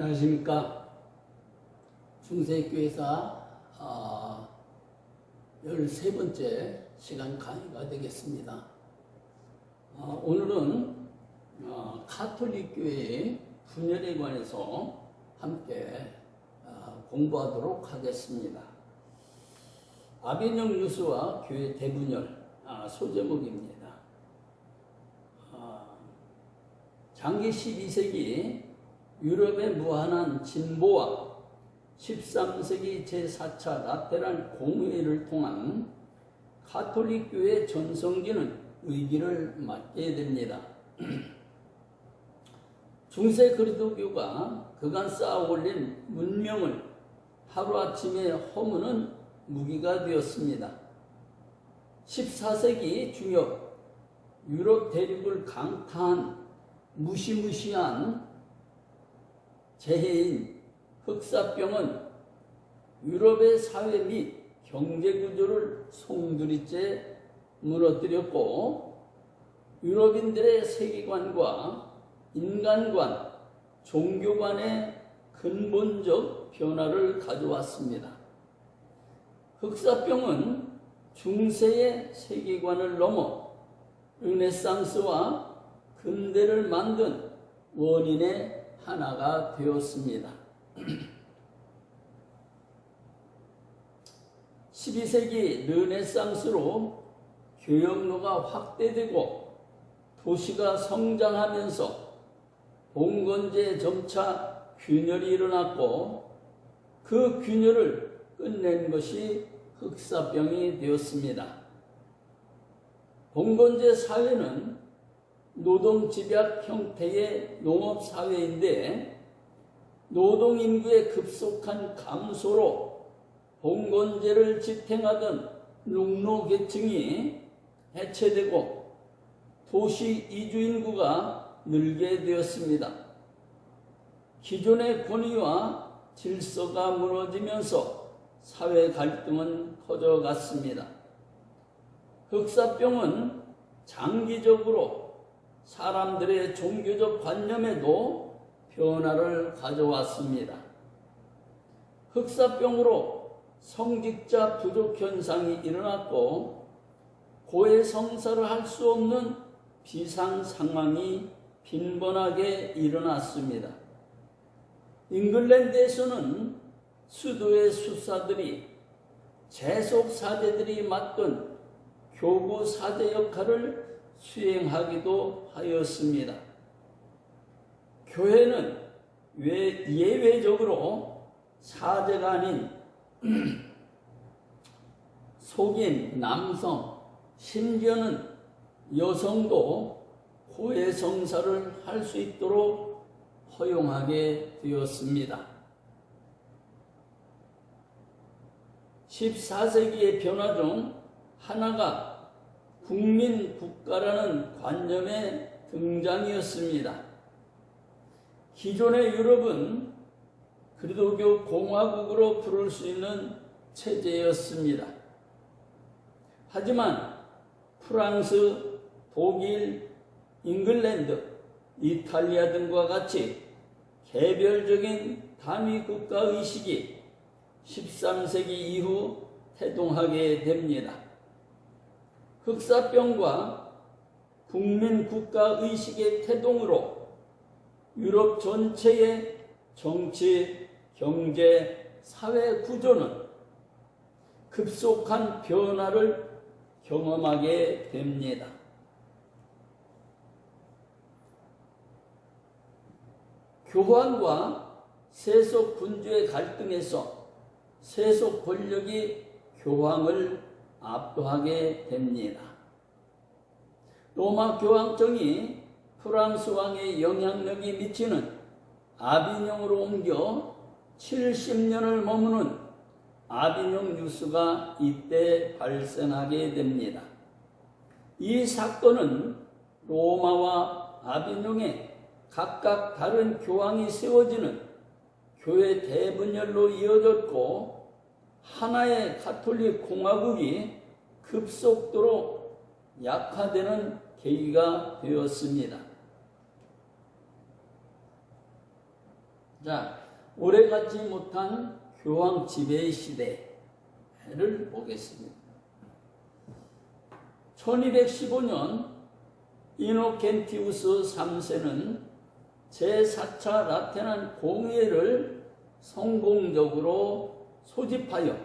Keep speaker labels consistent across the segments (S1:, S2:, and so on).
S1: 안녕하십니까. 중세교회사 13번째 시간 강의가 되겠습니다. 오늘은 가톨릭교회의 분열에 관해서 함께 공부하도록 하겠습니다. 아비뇽 유수와 교회 대분열 소제목입니다. 장기 12세기 유럽의 무한한 진보와 13세기 제4차 라테란 공회를 통한 가톨릭교회 전성기는 위기를 맞게 됩니다. 중세 그리스도교가 그간 쌓아올린 문명을 하루아침에 허무는 무기가 되었습니다. 14세기 중엽 유럽 대륙을 강타한 무시무시한 재해인 흑사병은 유럽의 사회 및 경제구조를 송두리째 무너뜨렸고 유럽인들의 세계관과 인간관, 종교관의 근본적 변화를 가져왔습니다. 흑사병은 중세의 세계관을 넘어 르네상스와 근대를 만든 원인의 하나가 되었습니다. 12세기 르네상스로 교역로가 확대되고 도시가 성장하면서 봉건제에 점차 균열이 일어났고 그 균열을 끝낸 것이 흑사병이 되었습니다. 봉건제 사회는 노동집약 형태의 농업사회인데 노동인구의 급속한 감소로 봉건제를 지탱하던 농노계층이 해체되고 도시 이주인구가 늘게 되었습니다. 기존의 권위와 질서가 무너지면서 사회 갈등은 커져갔습니다. 흑사병은 장기적으로 사람들의 종교적 관념에도 변화를 가져왔습니다. 흑사병으로 성직자 부족 현상이 일어났고 고해 성사를 할 수 없는 비상 상황이 빈번하게 일어났습니다. 잉글랜드에서는 수도의 수사들이 재속 사제들이 맡던 교구 사제 역할을 수행하기도 하였습니다. 교회는 예외적으로 사제가 아닌 속인 남성, 심지어는 여성도 고해 성사를 할 수 있도록 허용하게 되었습니다. 14세기의 변화 중 하나가 국민국가라는 관념의 등장이었습니다. 기존의 유럽은 그리스도교 공화국으로 부를 수 있는 체제였습니다. 하지만 프랑스, 독일, 잉글랜드, 이탈리아 등과 같이 개별적인 단위 국가 의식이 13세기 이후 태동하게 됩니다. 흑사병과 국민국가의식의 태동으로 유럽 전체의 정치, 경제, 사회 구조는 급속한 변화를 경험하게 됩니다. 교황과 세속 군주의 갈등에서 세속 권력이 교황을 압도하게 됩니다. 로마 교황청이 프랑스 왕의 영향력이 미치는 아비뇽으로 옮겨 70년을 머무는 아비뇽 유수가 이때 발생하게 됩니다. 이 사건은 로마와 아비뇽에 각각 다른 교황이 세워지는 교회 대분열로 이어졌고 하나의 가톨릭 공화국이 급속도로 약화되는 계기가 되었습니다. 자, 오래가지 못한 교황 지배 시대를 보겠습니다. 1215년 이노켄티우스 3세는 제4차 라테란 공회를 성공적으로 소집하여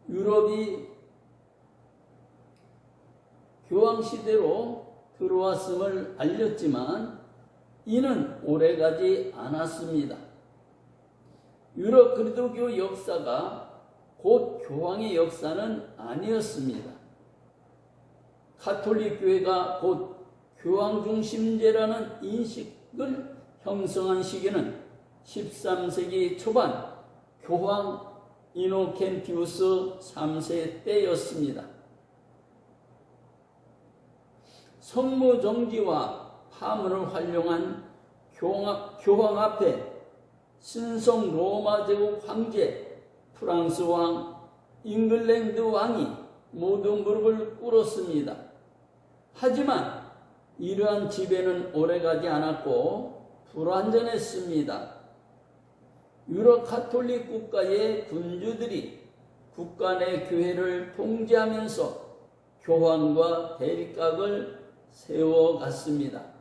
S1: 유럽이 교황시대로 들어왔음을 알렸지만 이는 오래가지 않았습니다. 유럽 그리스도교 역사가 곧 교황의 역사는 아니었습니다. 가톨릭 교회가 곧 교황 중심제라는 인식을 형성한 시기는 13세기 초반 교황 이노켄티우스 3세 때였습니다. 성무정지와 파문을 활용한 교황 앞에 신성 로마 제국 황제, 프랑스 왕, 잉글랜드 왕이 모두 무릎을 꿇었습니다. 하지만 이러한 지배는 오래가지 않았고 불완전했습니다. 유럽 가톨릭 국가의 군주들이 국가 내 교회를 통제하면서 교황과 대립각을 세워갔습니다.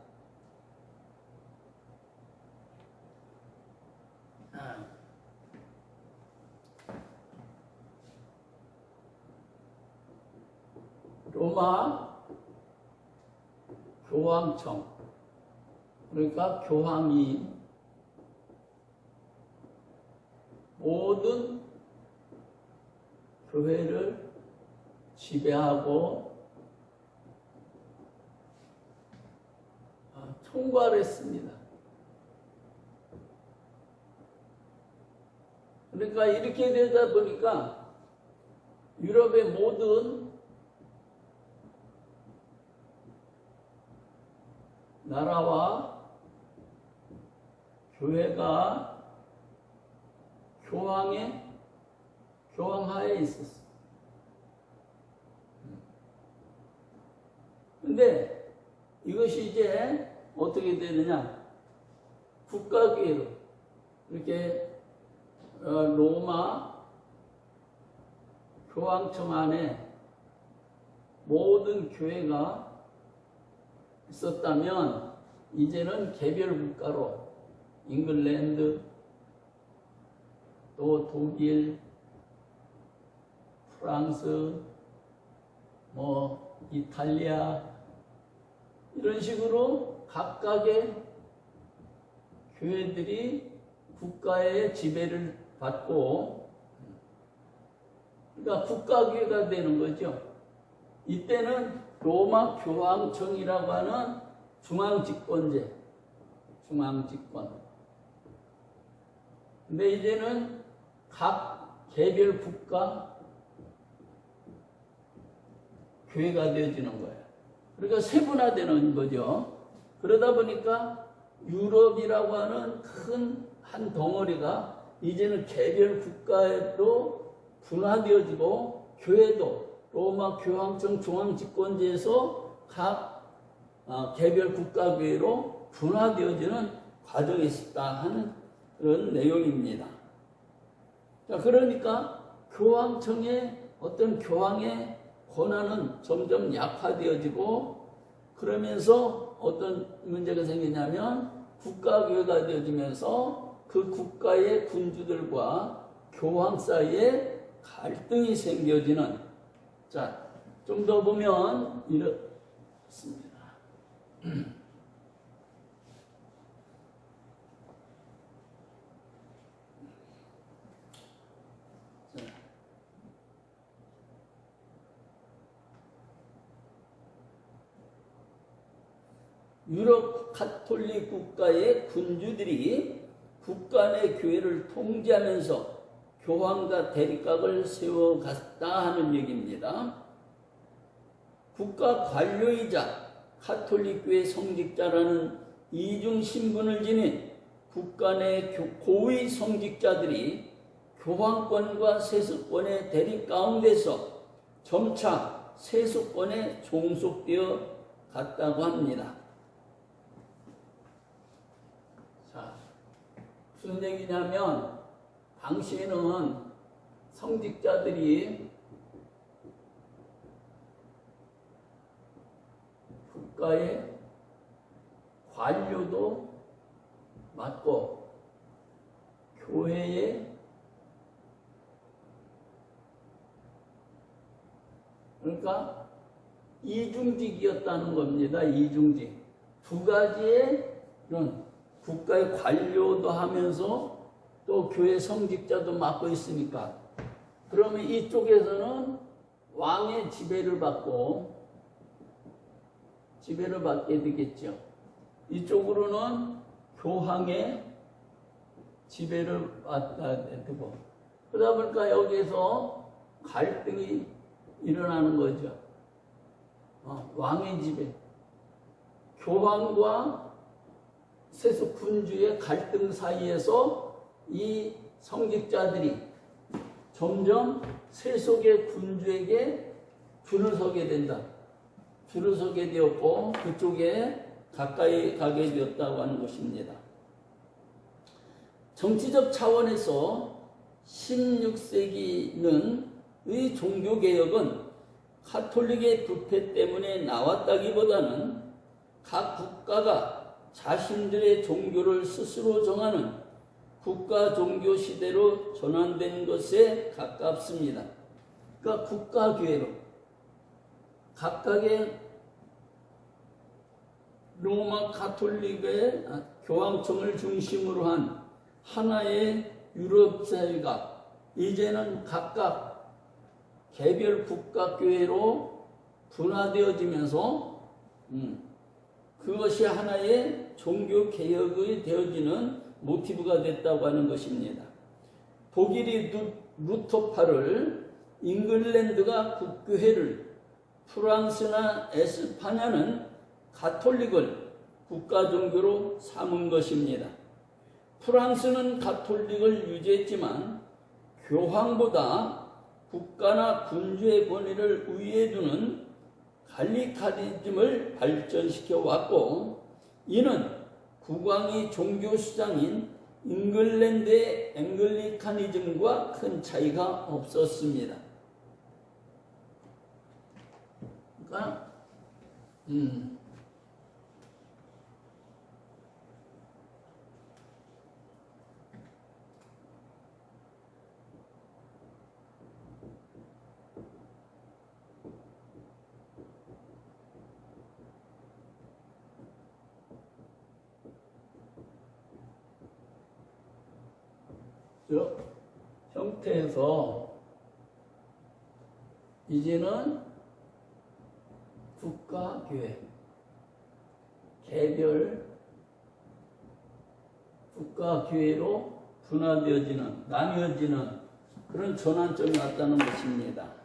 S1: 로마 교황청, 그러니까 교황이 모든 교회를 지배하고 총괄했습니다. 그러니까 이렇게 되다 보니까 유럽의 모든 나라와 교회가 교황하에 있었어. 근데 이것이 이제 어떻게 되느냐? 국가교회로 이렇게 로마 교황청 안에 모든 교회가 있었다면 이제는 개별 국가로 잉글랜드, 또 독일, 프랑스, 이탈리아 이런 식으로 각각의 교회들이 국가의 지배를 받고, 그러니까 국가교회가 되는 거죠. 이때는 로마 교황청이라고 하는 중앙집권제, 중앙집권. 근데 이제는 각 개별 국가 교회가 되어지는 거예요. 그러니까 세분화되는 거죠. 그러다 보니까 유럽이라고 하는 큰 한 덩어리가 이제는 개별 국가로 분화되어지고, 교회도 로마 교황청 중앙집권제에서 각 개별 국가교회로 분화되어지는 과정이 있었다 하는 그런 내용입니다. 자, 그러니까 교황청의 어떤 교황의 권한은 점점 약화되어지고, 그러면서 어떤 문제가 생기냐면 국가교회가 되어지면서 그 국가의 군주들과 교황 사이에 갈등이 생겨지는, 자, 좀 더 보면 이렇습니다. 유럽 가톨릭 국가의 군주들이 국가 내 교회를 통제하면서 교황과 대립각을 세워갔다 하는 얘기입니다. 국가 관료이자 가톨릭 교회 성직자라는 이중 신분을 지닌 국가 내 고위 성직자들이 교황권과 세습권의 대립 가운데서 점차 세습권에 종속되어 갔다고 합니다. 무슨 얘기냐면 당시에는 성직자들이 국가의 관료도 맡고 교회에 그러니까 이중직이었다는 겁니다. 이중직. 두 가지의 이런 국가의 관료도 하면서 또 교회 성직자도 맡고 있으니까 그러면 이쪽에서는 왕의 지배를 받게 되겠죠. 이쪽으로는 교황의 지배를 받아야 되고 그러다 보니까 여기에서 갈등이 일어나는 거죠. 왕의 지배, 교황과 세속 군주의 갈등 사이에서 이 성직자들이 점점 세속의 군주에게 줄을 서게 된다. 줄을 서게 되었고 그쪽에 가까이 가게 되었다고 하는 것입니다. 정치적 차원에서 16세기는 의 종교개혁은 가톨릭의 부패 때문에 나왔다기보다는 각 국가가 자신들의 종교를 스스로 정하는 국가 종교 시대로 전환된 것에 가깝습니다. 그러니까 국가교회로 각각의 로마 가톨릭의 교황청을 중심으로 한 하나의 유럽 사회가 이제는 각각 개별 국가교회로 분화되어지면서 그것이 하나의 종교개혁이 되어지는 모티브가 됐다고 하는 것입니다. 독일이 루터파를, 잉글랜드가 국교회를, 프랑스나 에스파냐는 가톨릭을 국가종교로 삼은 것입니다. 프랑스는 가톨릭을 유지했지만 교황보다 국가나 군주의 권위를 우위에 두는 갈리카니즘을 발전시켜 왔고 이는 국왕이 종교 수장인 잉글랜드의 앵글리카니즘과 큰 차이가 없었습니다. 그러니까 형태에서 이제는 국가교회, 개별 국가교회로 분화되어지는, 나뉘어지는 그런 전환점이 왔다는 것입니다.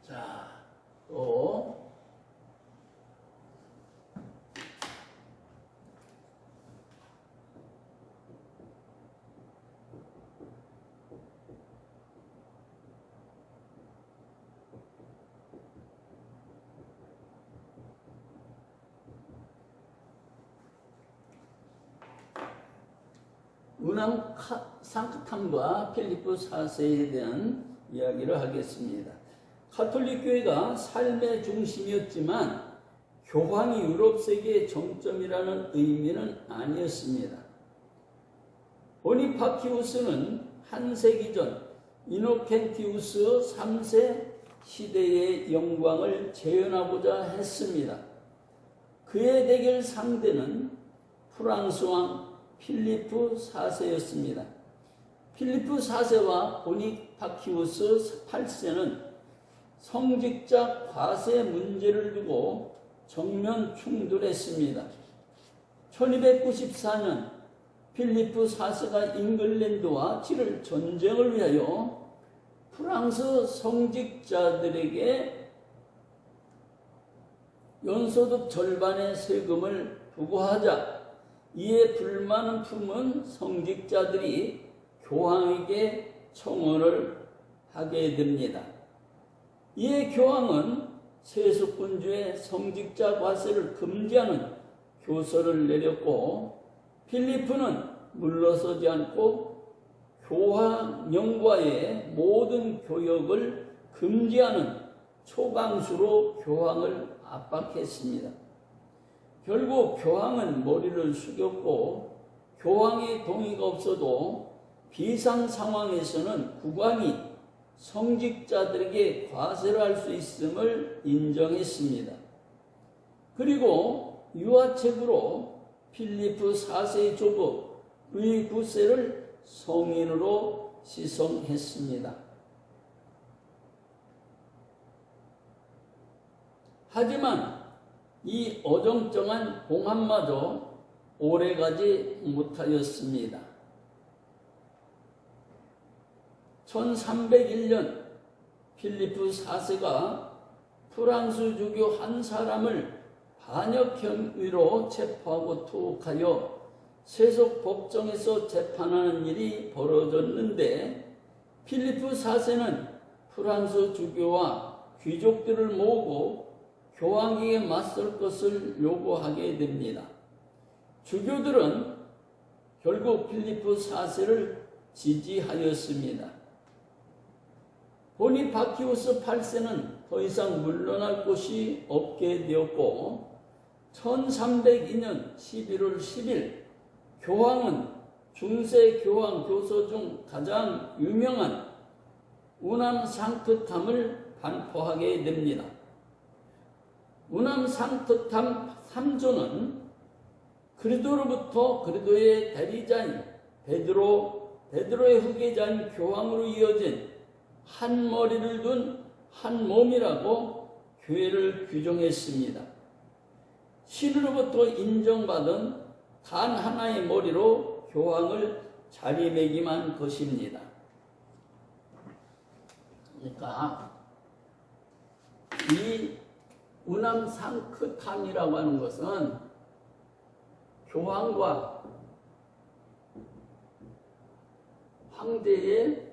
S1: 자, 또 은왕 상크탐과 필리프 4세에 대한 이야기를 하겠습니다. 가톨릭 교회가 삶의 중심이었지만 교황이 유럽 세계의 정점이라는 의미는 아니었습니다. 보니파키우스는 한 세기 전 이노켄티우스 3세 시대의 영광을 재현하고자 했습니다. 그의 대결 상대는 프랑스 왕 필리프 4세였습니다. 필리프 4세와 보니파키우스 8세는 성직자 과세 문제를 두고 정면 충돌했습니다. 1294년 필리프 4세가 잉글랜드와 치를 전쟁을 위하여 프랑스 성직자들에게 연소득 절반의 세금을 부과하자 이에 불만을 품은 성직자들이 교황에게 청원을 하게 됩니다. 이에 교황은 세속군주의 성직자 과세를 금지하는 교서를 내렸고, 필리프는 물러서지 않고 교황령과의 모든 교역을 금지하는 초강수로 교황을 압박했습니다. 결국 교황은 머리를 숙였고, 교황의 동의가 없어도 비상 상황에서는 국왕이 성직자들에게 과세를 할 수 있음을 인정했습니다. 그리고 유화책으로 필리프 4세의 조부 루이 9세를 성인으로 시성했습니다. 하지만 이 어정쩡한 봉합마저 오래가지 못하였습니다. 1301년 필리프 4세가 프랑스 주교 한 사람을 반역 혐의로 체포하고 투옥하여 세속 법정에서 재판하는 일이 벌어졌는데, 필리프 4세는 프랑스 주교와 귀족들을 모으고 교황에게 맞설 것을 요구하게 됩니다. 주교들은 결국 필리프 4세를 지지하였습니다. 보니파키우스 8세는 더 이상 물러날 곳이 없게 되었고, 1302년 11월 10일 교황은 중세 교황 교서 중 가장 유명한 우남 상트탐을 반포하게 됩니다. 우남 상트탐 3조는 그리도로부터 그리도의 대리자인 베드로의 후계자인 교황으로 이어진 한 머리를 둔 한 몸이라고 교회를 규정했습니다. 신으로부터 인정받은 단 하나의 머리로 교황을 자리매김한 것입니다. 그러니까 이 우남상크탐이라고 하는 것은 교황과 황제의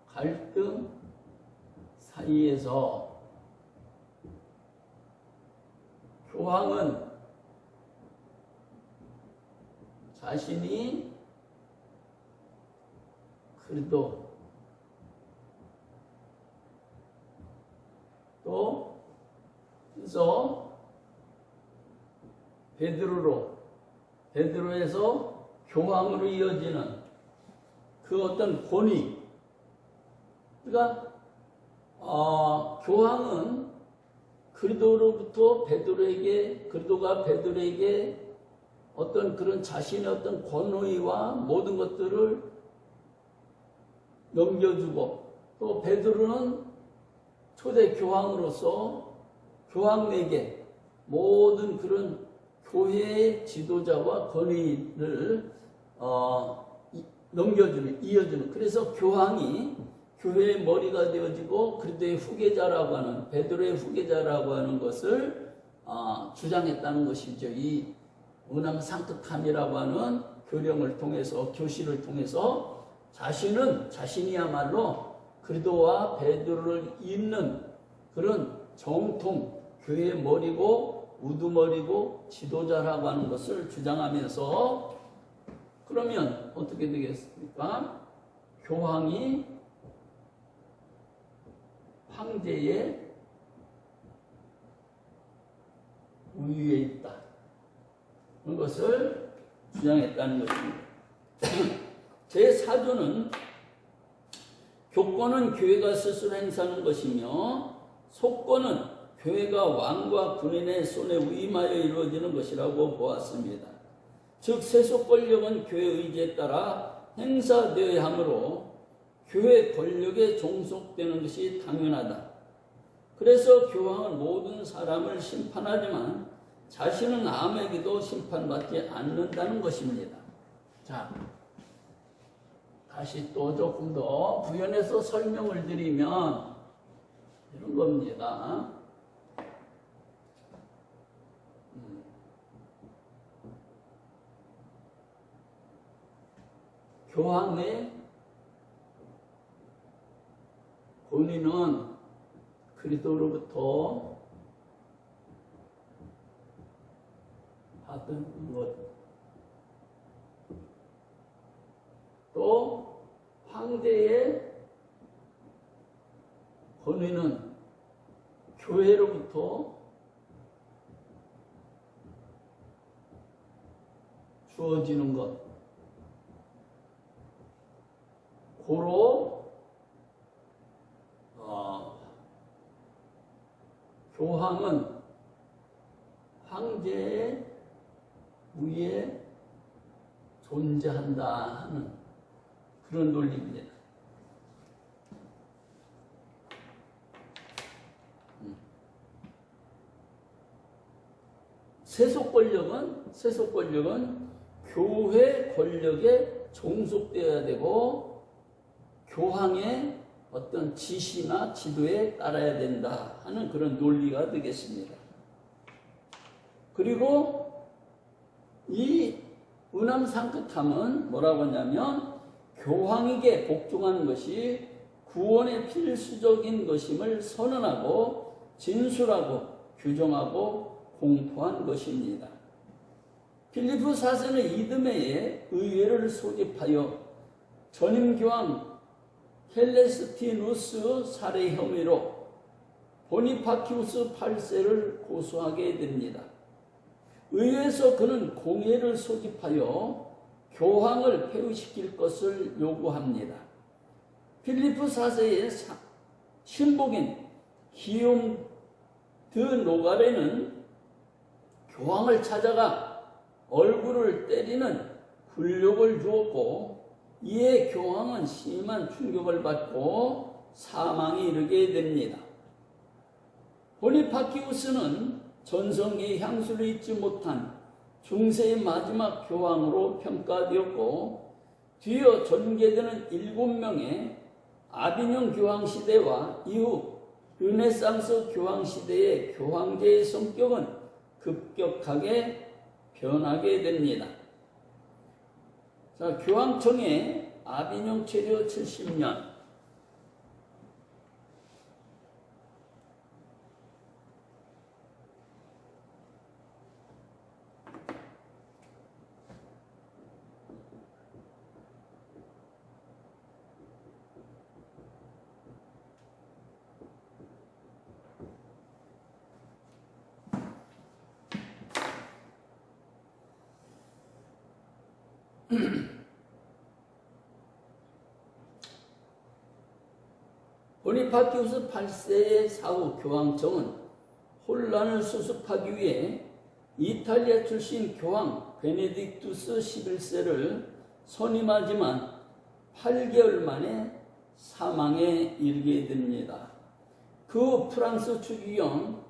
S1: 갈등 사이에서 교황은 자신이 그래도 또 그래서 베드로에서 교황으로 이어지는 그 어떤 권위, 그러니까 교황은 그리도로부터 그리도가 베드로에게 어떤 그런 자신의 어떤 권위와 모든 것들을 넘겨주고, 또 베드로는 초대 교황으로서 교황에게 모든 그런 교회의 지도자와 권위를 이어주는, 그래서 교황이 교회의 머리가 되어지고 그리도의 후계자라고 하는, 베드로의 후계자라고 하는 것을 주장했다는 것이죠. 이 우남상크탐이라고 하는 교령을 통해서, 교시를 통해서 자신이야말로 그리도와 베드로를 잇는 그런 정통, 교회의 머리고 우두머리고 지도자라고 하는 것을 주장하면서, 그러면 어떻게 되겠습니까? 교황이 황제의 우위에 있다, 그런 것을 주장했다는 것입니다. 제4조는 교권은 교회가 스스로 행사하는 것이며 속권은 교회가 왕과 군인의 손에 위임하여 이루어지는 것이라고 보았습니다. 즉 세속 권력은 교회 의지에 따라 행사되어야 하므로 교회 권력에 종속되는 것이 당연하다. 그래서 교황은 모든 사람을 심판하지만 자신은 아무에게도 심판받지 않는다는 것입니다. 자, 다시 또 조금 더 부연해서 설명을 드리면 이런 겁니다. 교황의 본인은 그리스도로부터 받은 것, 또 황제의 권위는 교회로부터 주어지는 것, 고로 교황은 황제의 위에 존재한다 하는 그런 논리입니다. 세속 권력은 교회 권력에 종속되어야 되고 교황의 어떤 지시나 지도에 따라야 된다 하는 그런 논리가 되겠습니다. 그리고 이 은암상극함은 뭐라고 하냐면 교황에게 복종하는 것이 구원의 필수적인 것임을 선언하고 진술하고 규정하고 공포한 것입니다. 필리프 4세는 이듬해에 의회를 소집하여 전임교황 헬레스티누스 살해 혐의로 보니파키우스 8세를 고소하게 됩니다. 의회에서 그는 공회를 소집하여 교황을 폐위시킬 것을 요구합니다. 필리프 4세의 신복인 기욤 드 노가레는 교황을 찾아가 얼굴을 때리는 굴욕을 주었고 이에 교황은 심한 충격을 받고 사망에 이르게 됩니다. 보니파키우스는 전성기의 향수를 잊지 못한 중세의 마지막 교황으로 평가되었고 뒤이어 전개되는 7명의 아비뇽 교황 시대와 이후 르네상스 교황 시대의 교황제의 성격은 급격하게 변하게 됩니다. 자, 교황청의 아비뇽 체류 70년 보니파키우스 8세의 사후 교황청은 혼란을 수습하기 위해 이탈리아 출신 교황 베네딕투스 11세를 선임하지만 8개월 만에 사망에 이르게 됩니다. 그 후 프랑스 추기경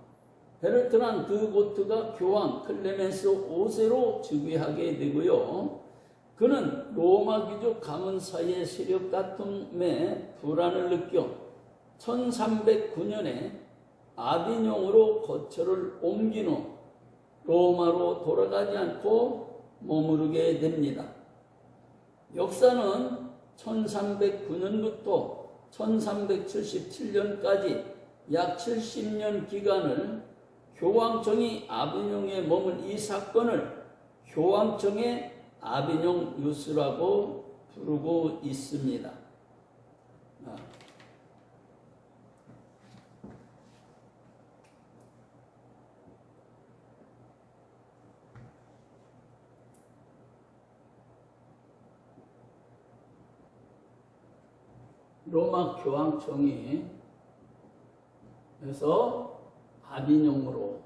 S1: 베르트란 드 고트가 교황 클레멘스 5세로 즉위하게 되고요. 그는 로마 귀족 가문사이의 세력 다툼에 불안을 느껴 1309년에 아비뇽으로 거처를 옮긴 후 로마로 돌아가지 않고 머무르게 됩니다. 역사는 1309년부터 1377년까지 약 70년 기간을 교황청이 아비뇽에 머문 이 사건을 교황청의 아비뇽 뉴스라고 부르고 있습니다. 로마 교황청이 해서 아비뇽으로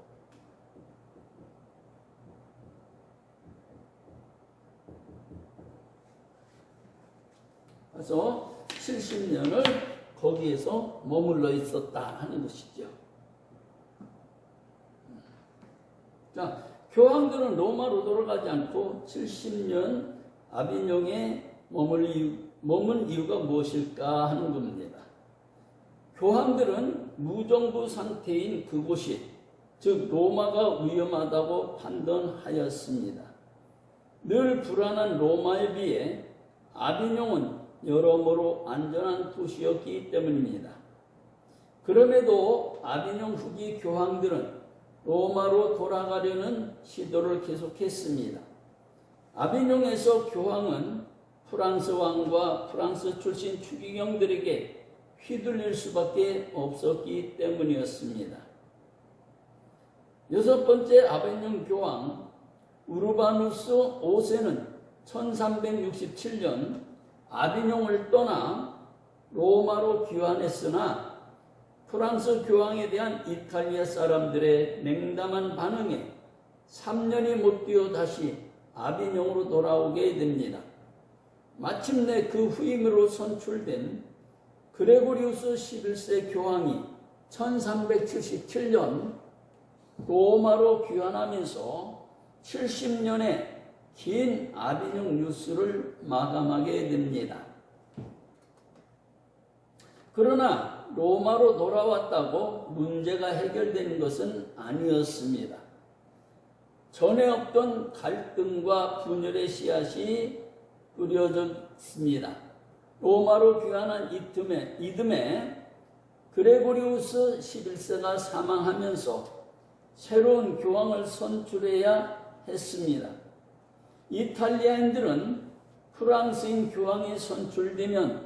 S1: 그래서 70년을 거기에서 머물러 있었다 하는 것이죠. 자, 교황들은 로마로 돌아가지 않고 70년 아비뇽에 머문 이유가 무엇일까 하는 겁니다. 교황들은 무정부 상태인 그곳이, 즉 로마가 위험하다고 판단하였습니다. 늘 불안한 로마에 비해 아비뇽은 여러모로 안전한 도시였기 때문입니다. 그럼에도 아비뇽 후기 교황들은 로마로 돌아가려는 시도를 계속했습니다. 아비뇽에서 교황은 프랑스 왕과 프랑스 출신 추기경들에게 휘둘릴 수밖에 없었기 때문이었습니다. 여섯 번째 아비뇽 교황 우르바누스 5세는 1367년 아비뇽을 떠나 로마로 귀환했으나 프랑스 교황에 대한 이탈리아 사람들의 냉담한 반응에 3년이 못 뛰어 다시 아비뇽으로 돌아오게 됩니다. 마침내 그 후임으로 선출된 그레고리우스 11세 교황이 1377년 로마로 귀환하면서 70년의 긴 아비뇽 뉴스를 마감하게 됩니다. 그러나 로마로 돌아왔다고 문제가 해결된 것은 아니었습니다. 전에 없던 갈등과 분열의 씨앗이 뿌려졌습니다. 로마로 귀환한 이듬해 그레고리우스 11세가 사망하면서 새로운 교황을 선출해야 했습니다. 이탈리아인들은 프랑스인 교황이 선출되면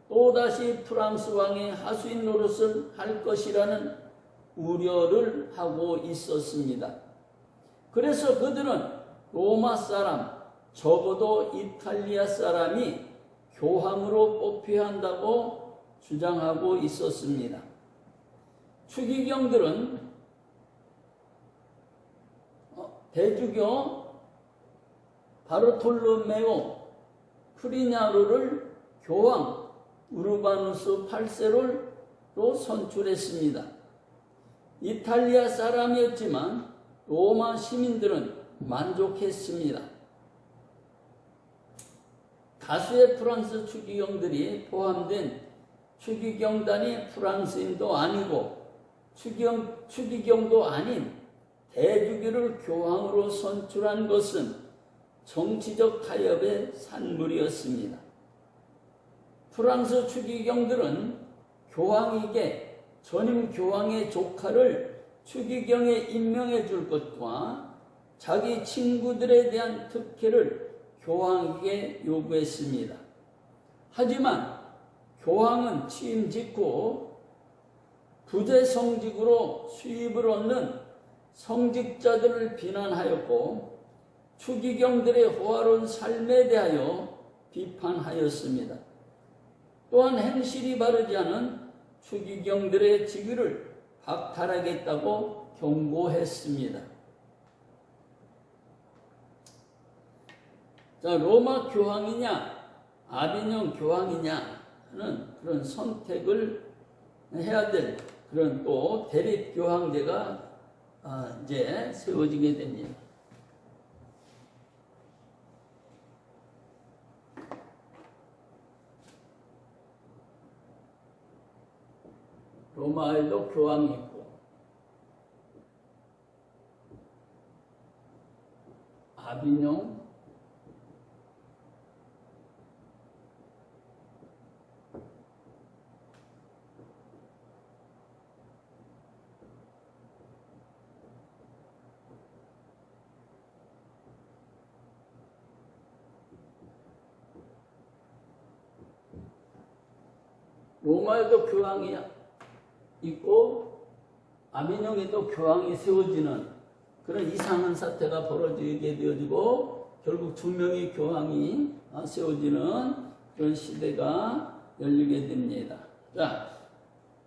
S1: 또다시 프랑스 왕의 하수인 노릇을 할 것이라는 우려를 하고 있었습니다. 그래서 그들은 로마 사람, 적어도 이탈리아 사람이 교황으로 뽑혀야 한다고 주장하고 있었습니다. 추기경들은 대주교 바르톨로메오 프리냐로를 교황 우르바누스 8세로 선출했습니다. 이탈리아 사람이었지만 로마 시민들은 만족했습니다. 다수의 프랑스 추기경들이 포함된 추기경단이 프랑스인도 아니고 추기경도 아닌 대주교를 교황으로 선출한 것은 정치적 타협의 산물이었습니다. 프랑스 추기경들은 교황에게 전임 교황의 조카를 추기경에 임명해 줄 것과 자기 친구들에 대한 특혜를 교황에게 요구했습니다. 하지만 교황은 취임 직후 부재 성직으로 수입을 얻는 성직자들을 비난하였고 추기경들의 호화로운 삶에 대하여 비판하였습니다. 또한 행실이 바르지 않은 추기경들의 직위를 박탈하겠다고 경고했습니다. 자, 로마 교황이냐 아비뇽 교황이냐 하는 그런 선택을 해야 될 그런 또 대립 교황제가 이제 세워지게 됩니다. 로마에도 교황이 있고 아비뇽 로마에도 교황이 있고 아비뇽에도 교황이 세워지는 그런 이상한 사태가 벌어지게 되어지고 결국 두 명의 교황이 세워지는 그런 시대가 열리게 됩니다. 자,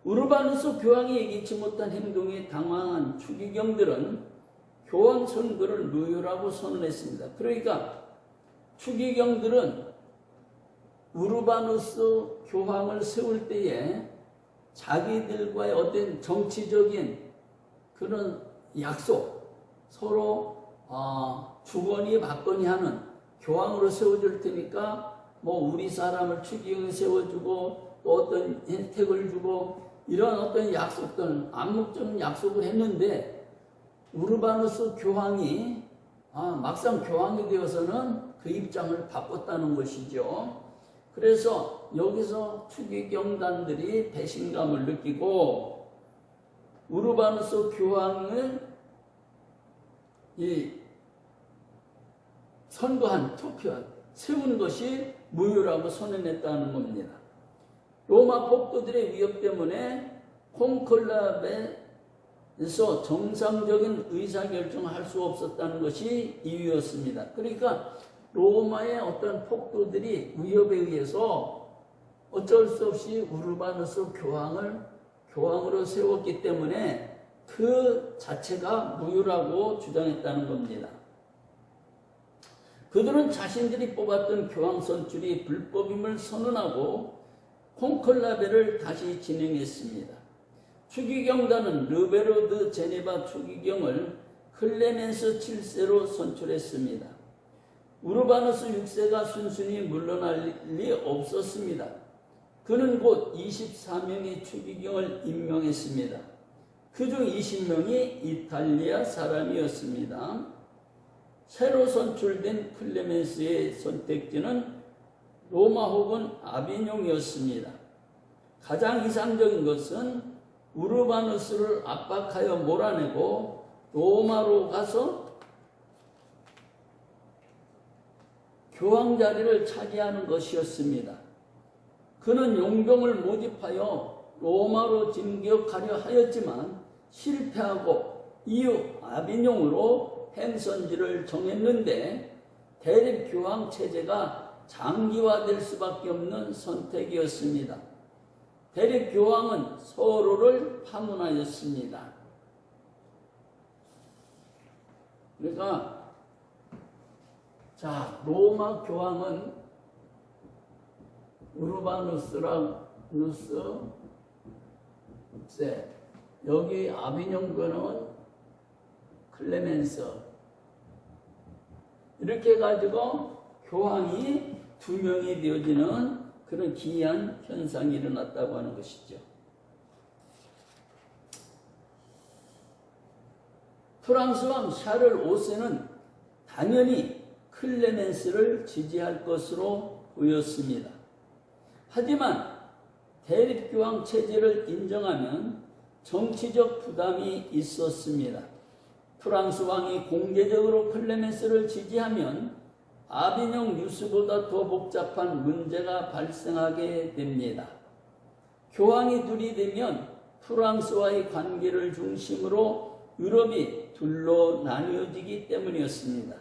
S1: 우르바누스 교황이 예기치 못한 행동에 당황한 추기경들은 교황 선거를 무효라고 선언했습니다. 그러니까 추기경들은 우르바누스 교황을 세울 때에 자기들과의 어떤 정치적인 그런 약속, 서로 주거니 받거니 하는 교황으로 세워줄 테니까 뭐 우리 사람을 추기경에 세워주고 또 어떤 혜택을 주고 이런 어떤 약속들, 암묵적인 약속을 했는데 우르바누스 교황이 막상 교황이 되어서는 그 입장을 바꿨다는 것이죠. 그래서 여기서 추기경단들이 배신감을 느끼고 우르바누스 교황을 선거한, 투표한, 세운 것이 무효라고 선언했다는 겁니다. 로마 폭도들의 위협 때문에 콘클라베에서 정상적인 의사결정을 할 수 없었다는 것이 이유였습니다. 그러니까 로마의 어떤 폭도들이 위협에 의해서 어쩔 수 없이 우르바누스 교황으로 세웠기 때문에 그 자체가 무효라고 주장했다는 겁니다. 그들은 자신들이 뽑았던 교황 선출이 불법임을 선언하고 콘클라베를 다시 진행했습니다. 추기경단은 르베로 드 제네바 추기경을 클레멘스 7세로 선출했습니다. 우르바누스 6세가 순순히 물러날 리 없었습니다. 그는 곧 24명의 추기경을 임명했습니다. 그중 20명이 이탈리아 사람이었습니다. 새로 선출된 클레멘스의 선택지는 로마 혹은 아비뇽이었습니다. 가장 이상적인 것은 우르바누스를 압박하여 몰아내고 로마로 가서 교황 자리를 차지하는 것이었습니다. 그는 용병을 모집하여 로마로 진격하려 하였지만 실패하고 이후 아비뇽으로 행선지를 정했는데 대립교황 체제가 장기화될 수밖에 없는 선택이었습니다. 대립교황은 서로를 파문하였습니다. 그러니까 로마 교황은 우르바누스 여기 아비뇽 교는 클레멘스 이렇게 해가지고 교황이 2명이 되어지는 그런 기이한 현상이 일어났다고 하는 것이죠. 프랑스 왕 샤를 5세는 당연히 클레멘스를 지지할 것으로 보였습니다. 하지만 대립교황 체제를 인정하면 정치적 부담이 있었습니다. 프랑스 왕이 공개적으로 클레멘스를 지지하면 아비뇽 뉴스보다 더 복잡한 문제가 발생하게 됩니다. 교황이 둘이 되면 프랑스와의 관계를 중심으로 유럽이 둘로 나뉘어지기 때문이었습니다.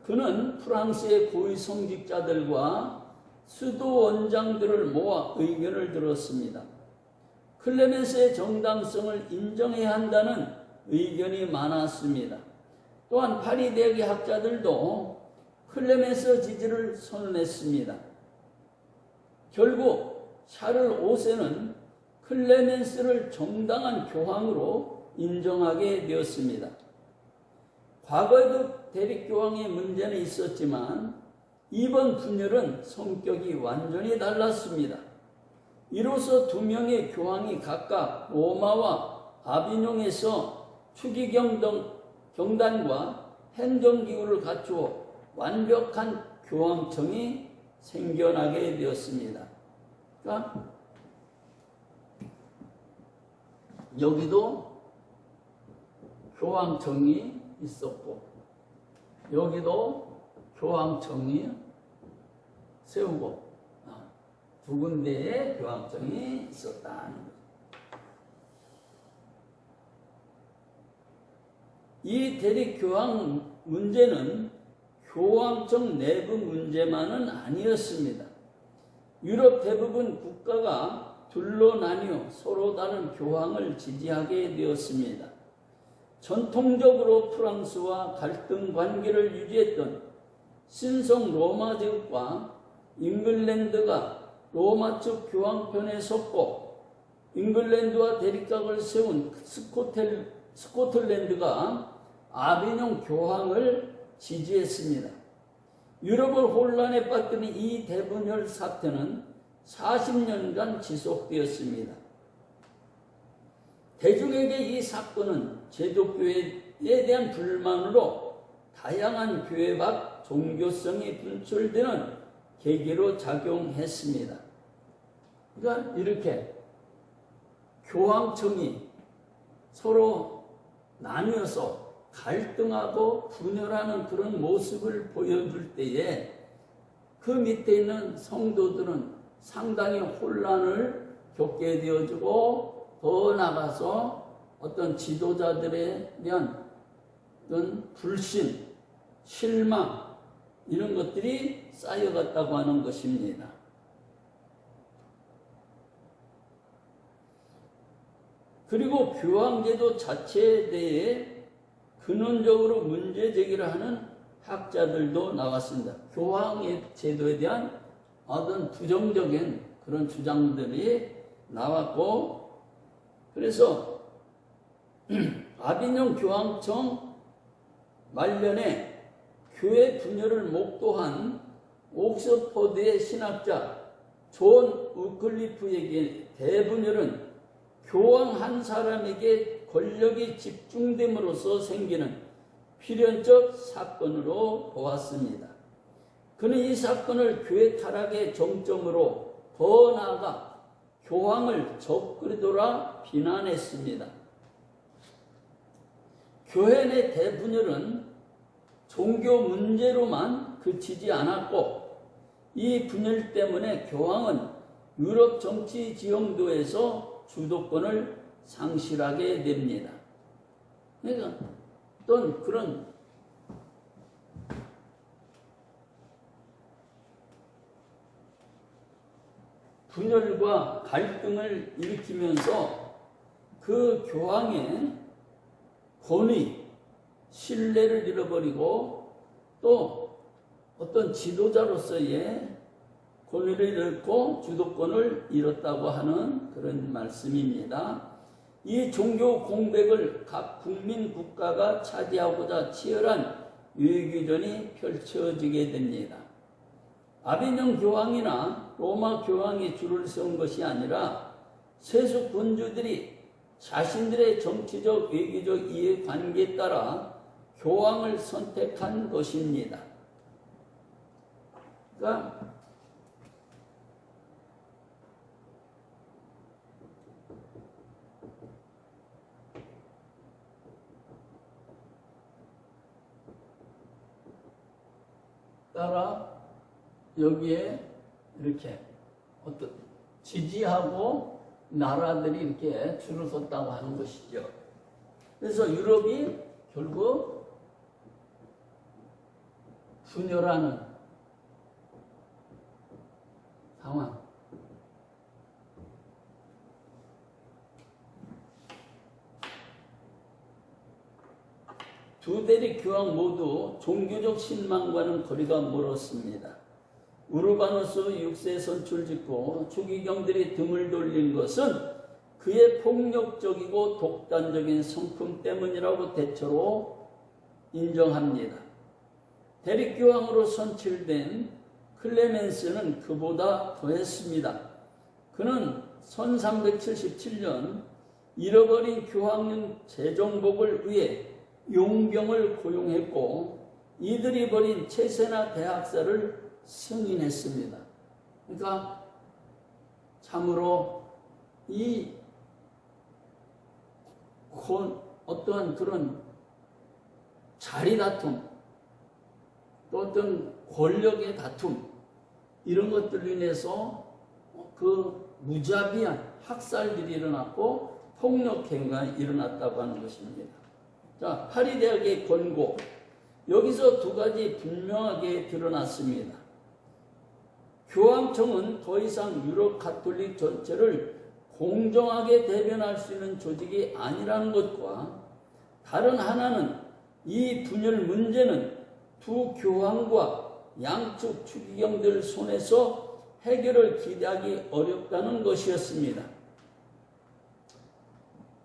S1: 그는 프랑스의 고위 성직자들과 수도 원장들을 모아 의견을 들었습니다. 클레멘스의 정당성을 인정해야 한다는 의견이 많았습니다. 또한 파리 대학의 학자들도 클레멘스 지지를 선언했습니다. 결국 샤를 5세는 클레멘스를 정당한 교황으로 인정하게 되었습니다. 과거에도 대립교황의 문제는 있었지만 이번 분열은 성격이 완전히 달랐습니다. 이로써 2명의 교황이 각각 로마와 아비뇽에서 추기경단과 행정기구를 갖추어 완벽한 교황청이 생겨나게 되었습니다. 그러니까 여기도 교황청이 있었고 여기도 교황청이 세우고 2군데의 교황청이 있었다는 거죠. 이 대립교황 문제는 교황청 내부 문제만은 아니었습니다. 유럽 대부분 국가가 둘로 나뉘어 서로 다른 교황을 지지하게 되었습니다. 전통적으로 프랑스와 갈등 관계를 유지했던 신성 로마 제국과 잉글랜드가 로마 측 교황편에 섰고 잉글랜드와 대립각을 세운 스코틀랜드가 아비뇽 교황을 지지했습니다. 유럽을 혼란에 빠뜨린 이 대분열 사태는 40년간 지속되었습니다. 대중에게 이 사건은 제도교회에 대한 불만으로 다양한 교회 밖 종교성이 분출되는 계기로 작용했습니다. 그러니까 이렇게 교황청이 서로 나뉘어서 갈등하고 분열하는 그런 모습을 보여줄 때에 그 밑에 있는 성도들은 상당히 혼란을 겪게 되어지고 더 나가서 어떤 지도자들에 대한 어떤 불신, 실망 이런 것들이 쌓여갔다고 하는 것입니다. 그리고 교황제도 자체에 대해 근원적으로 문제 제기를 하는 학자들도 나왔습니다. 교황의 제도에 대한 어떤 부정적인 그런 주장들이 나왔고, 그래서 아비뇽 교황청 말년에 교회 분열을 목도한 옥스퍼드의 신학자 존 우클리프에게 대분열은 교황 한 사람에게 권력이 집중됨으로써 생기는 필연적 사건으로 보았습니다. 그는 이 사건을 교회 타락의 정점으로 더 나아가 교황을 적그리도라 비난했습니다. 교회 내 대분열은 종교 문제로만 그치지 않았고, 이 분열 때문에 교황은 유럽 정치 지형도에서 주도권을 상실하게 됩니다. 그러니까 어떤 그런 분열과 갈등을 일으키면서 그 교황의 권위, 신뢰를 잃어버리고 또 어떤 지도자로서의 권위를 잃고 주도권을 잃었다고 하는 그런 말씀입니다. 이 종교 공백을 각 국민 국가가 차지하고자 치열한 외교전이 펼쳐지게 됩니다. 아비뇽 교황이나 로마 교황이 줄을 세운 것이 아니라 세속 군주들이 자신들의 정치적 외교적 이해관계에 따라 교황을 선택한 것입니다. 그러니까 따라 여기에 이렇게 어떤 지지하고 나라들이 이렇게 줄을 섰다고 하는 것이죠. 그래서 유럽이 결국 분열하는 상황. 두 대리 교황 모두 종교적 신망과는 거리가 멀었습니다. 우르바누스 6세 선출직후 추기경들이 등을 돌린 것은 그의 폭력적이고 독단적인 성품 때문이라고 대체로 인정합니다. 대립교황으로 선출된 클레멘스는 그보다 더했습니다. 그는 1377년 잃어버린 교황령 재정복을 위해 용병을 고용했고 이들이 벌인 체세나 대학살을 승인했습니다. 그러니까 참으로 이 어떤 그런 자리 다툼, 또 어떤 권력의 다툼 이런 것들로 인해서 그 무자비한 학살들이 일어났고 폭력 행위가 일어났다고 하는 것입니다. 자, 파리 대학의 권고, 여기서 두 가지 분명하게 드러났습니다. 교황청은 더 이상 유럽 가톨릭 전체를 공정하게 대변할 수 있는 조직이 아니라는 것과 다른 하나는 이 분열 문제는 두 교황과 양측 추기경들 손에서 해결을 기대하기 어렵다는 것이었습니다.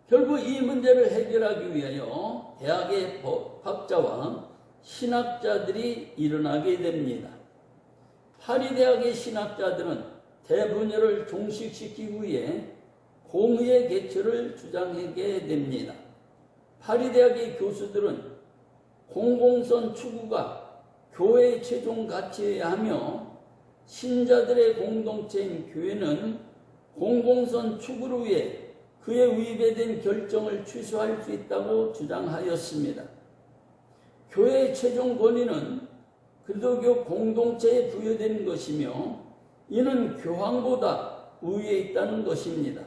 S1: 결국 이 문제를 해결하기 위하여 대학의 법학자와 신학자들이 일어나게 됩니다. 파리 대학의 신학자들은 대분열을 종식시키기 위해 공의의 개최를 주장하게 됩니다. 파리 대학의 교수들은 공공선 추구가 교회의 최종 가치여야 하며 신자들의 공동체인 교회는 공공선 추구를 위해 그에 위배된 결정을 취소할 수 있다고 주장하였습니다. 교회의 최종 권위는 그리스도교 공동체에 부여된 것이며 이는 교황보다 우위에 있다는 것입니다.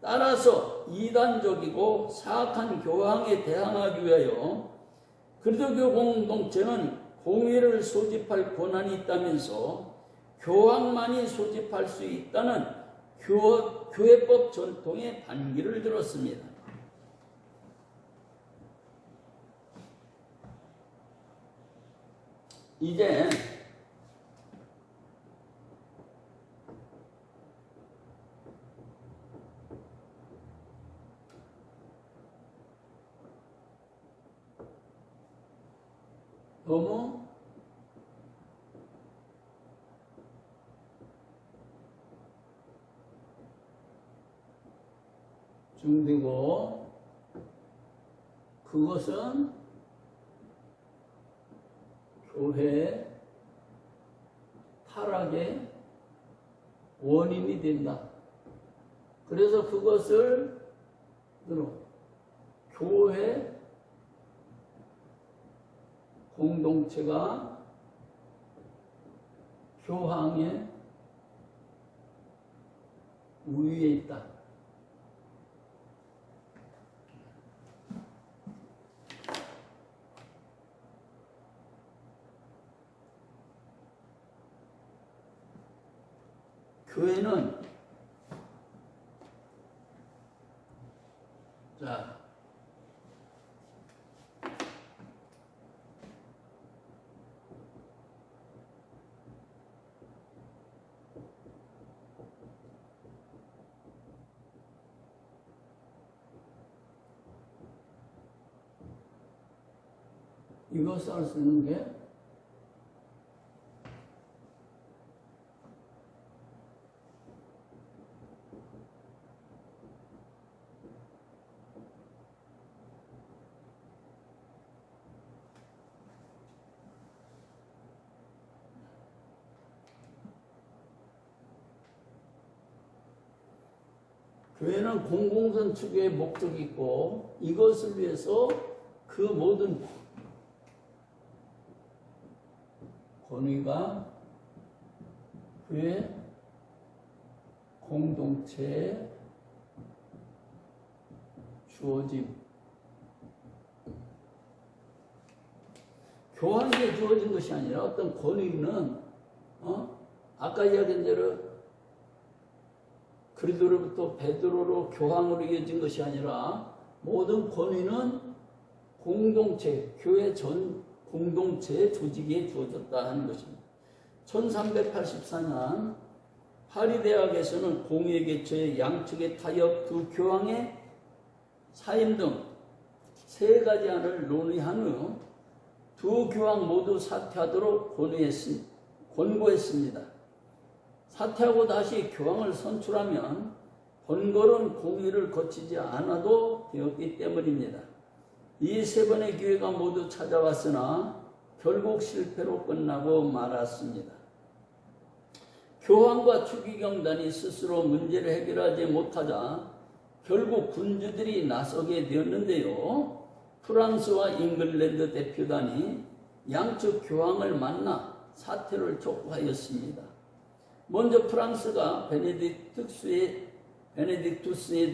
S1: 따라서 이단적이고 사악한 교황에 대항하기 위하여 그리스도교 공동체는 공의를 소집할 권한이 있다면서 교황만이 소집할 수 있다는 교회법 전통의 반기를 들었습니다. 이제 너무 중되고 그것은 교회 타락의 원인이 된다. 그래서 그것을 교회 공동체가 교황의 우위에 있다. 교회는 이것을 알 수 있는 게 교회는 공공선 추구의 목적이 있고 이것을 위해서 그 모든 권위가 교회 공동체에 주어짐. 교황에게 주어진 것이 아니라 어떤 권위는 아까 이야기한 대로 그리스도로부터 베드로로 교황으로 이어진 것이 아니라 모든 권위는 공동체, 교회 전 공동체의 조직에 주어졌다 하는 것입니다. 1384년 파리 대학에서는 공예 개최, 양측의 타협, 두 교황의 사임 등 세 가지 안을 논의한 후 두 교황 모두 사퇴하도록 권고했습니다. 사퇴하고 다시 교황을 선출하면 번거로운 공의를 거치지 않아도 되었기 때문입니다. 이 세 번의 기회가 모두 찾아왔으나 결국 실패로 끝나고 말았습니다. 교황과 추기경단이 스스로 문제를 해결하지 못하자 결국 군주들이 나서게 되었는데요. 프랑스와 잉글랜드 대표단이 양측 교황을 만나 사퇴를 촉구하였습니다. 먼저 프랑스가 베네딕투스에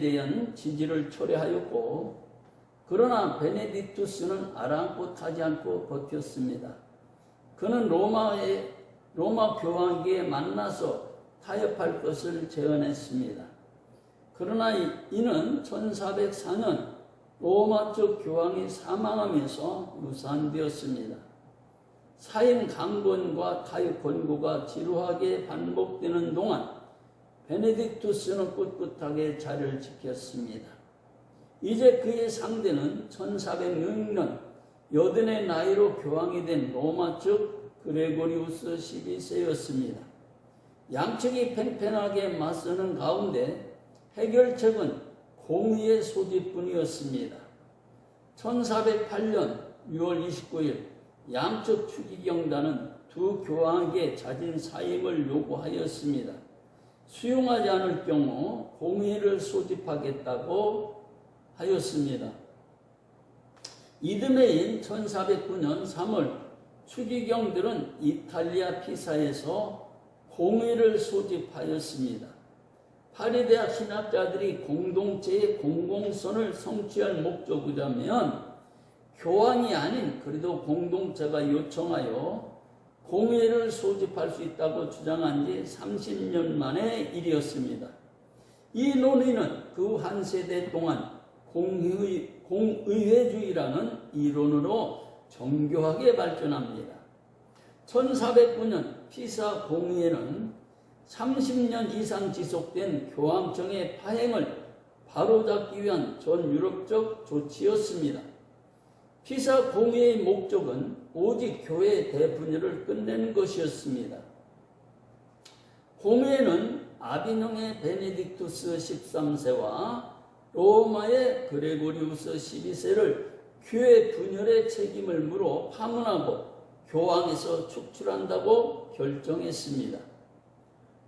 S1: 대한 지지를 철회하였고 그러나 베네딕투스는 아랑곳하지 않고 버텼습니다. 그는 로마 교황에게 만나서 타협할 것을 제안했습니다. 그러나 이는 1404년 로마 쪽 교황이 사망하면서 무산되었습니다. 사임 강권과 타협 권고가 지루하게 반복되는 동안 베네딕투스는 꿋꿋하게 자리를 지켰습니다. 이제 그의 상대는 1406년 80의 나이로 교황이 된 로마 쪽 그레고리우스 12세였습니다. 양측이 팽팽하게 맞서는 가운데 해결책은 공의의 소집뿐이었습니다. 1408년 6월 29일 양측 추기경단은 두 교황에게 자진 사임을 요구하였습니다. 수용하지 않을 경우 공회를 소집하겠다고 하였습니다. 이듬해인 1409년 3월 추기경들은 이탈리아 피사에서 공회를 소집하였습니다. 파리대학 신학자들이 공동체의 공공선을 성취할 목적이라면 교황이 아닌 그래도 공동체가 요청하여 공회를 소집할 수 있다고 주장한 지 30년 만의 일이었습니다. 이 논의는 그 한 세대 동안 공의회주의라는 이론으로 정교하게 발전합니다. 1409년 피사 공의회는 30년 이상 지속된 교황청의 파행을 바로잡기 위한 전 유럽적 조치였습니다. 피사 공의회의 목적은 오직 교회 대분열을 끝내는 것이었습니다. 공의회는 아비뇽의 베네딕투스 13세와 로마의 그레고리우스 12세를 교회 분열의 책임을 물어 파문하고 교황에서 축출한다고 결정했습니다.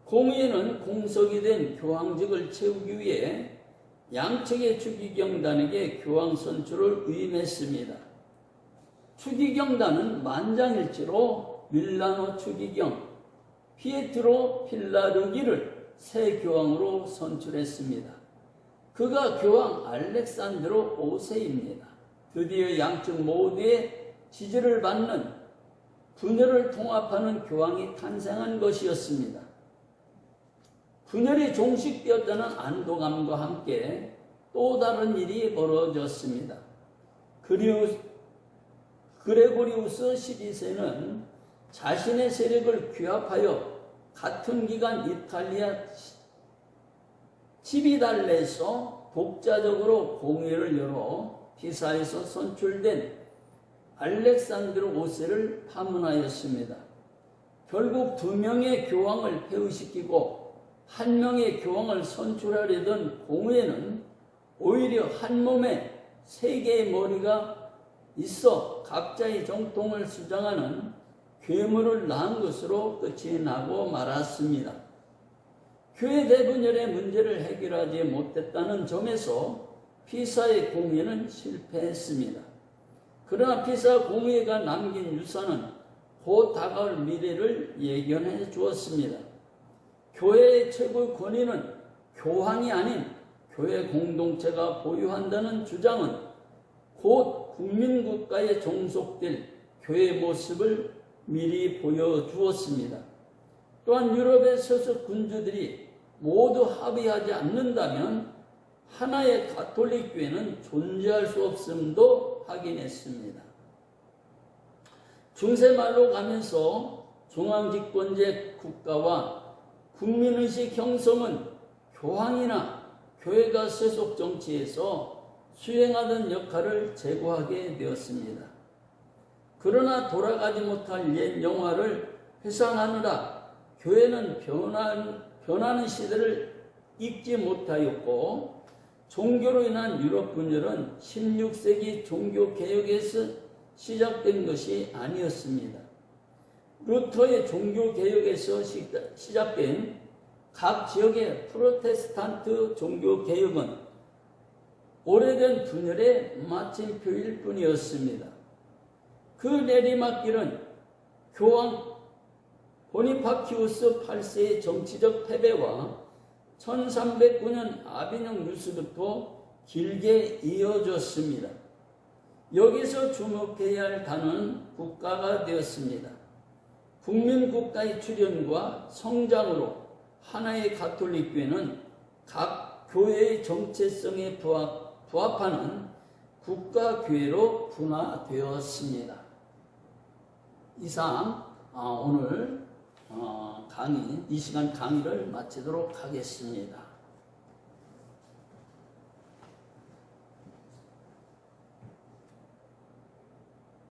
S1: 공의회는 공석이 된 교황직을 채우기 위해 양측의 추기경단에게 교황 선출을 위임했습니다. 추기경단은 만장일치로 밀라노 추기경 피에트로 필라르기를 새 교황으로 선출했습니다. 그가 교황 알렉산드로 5세입니다. 드디어 양측 모두의 지지를 받는 분열을 통합하는 교황이 탄생한 것이었습니다. 분열이 종식되었다는 안도감과 함께 또 다른 일이 벌어졌습니다. 그레고리우스 12세는 자신의 세력을 규합하여 같은 기간 이탈리아 치비달레에서 독자적으로 공회를 열어 피사에서 선출된 알렉산드로 5세를 파문하였습니다. 결국 2명의 교황을 폐위시키고 1명의 교황을 선출하려던 공회는 오히려 한 몸에 3개의 머리가 있어 각자의 정통을 주장하는 괴물을 낳은 것으로 끝이 나고 말았습니다. 교회 대분열의 문제를 해결하지 못했다는 점에서 피사의 공회는 실패했습니다. 그러나 피사 공회가 남긴 유산은 곧 다가올 미래를 예견해 주었습니다. 교회의 최고의 권위는 교황이 아닌 교회 공동체가 보유한다는 주장은 곧 국민국가에 종속될 교회의 모습을 미리 보여주었습니다. 또한 유럽의 서구 군주들이 모두 합의하지 않는다면 하나의 가톨릭 교회는 존재할 수 없음도 확인했습니다. 중세말로 가면서 중앙집권제 국가와 국민의식 형성은 교황이나 교회가 세속 정치에서 수행하던 역할을 제고하게 되었습니다. 그러나 돌아가지 못할 옛 영화를 회상하느라 교회는 변하는 시대를 읽지 못하였고 종교로 인한 유럽 분열은 16세기 종교개혁에서 시작된 것이 아니었습니다. 루터의 종교개혁에서 시작된 각 지역의 프로테스탄트 종교개혁은 오래된 분열의 마침표일 뿐이었습니다. 그 내리막길은 교황 보니파키우스 8세의 정치적 패배와 1309년 아비뇽 뉴스부터 길게 이어졌습니다. 여기서 주목해야 할 단어는 국가가 되었습니다. 국민국가의 출현과 성장으로 하나의 가톨릭 교회는 각 교회의 정체성에 부합하는 국가교회로 분화되었습니다. 이상 오늘 이 시간 강의를 마치도록 하겠습니다.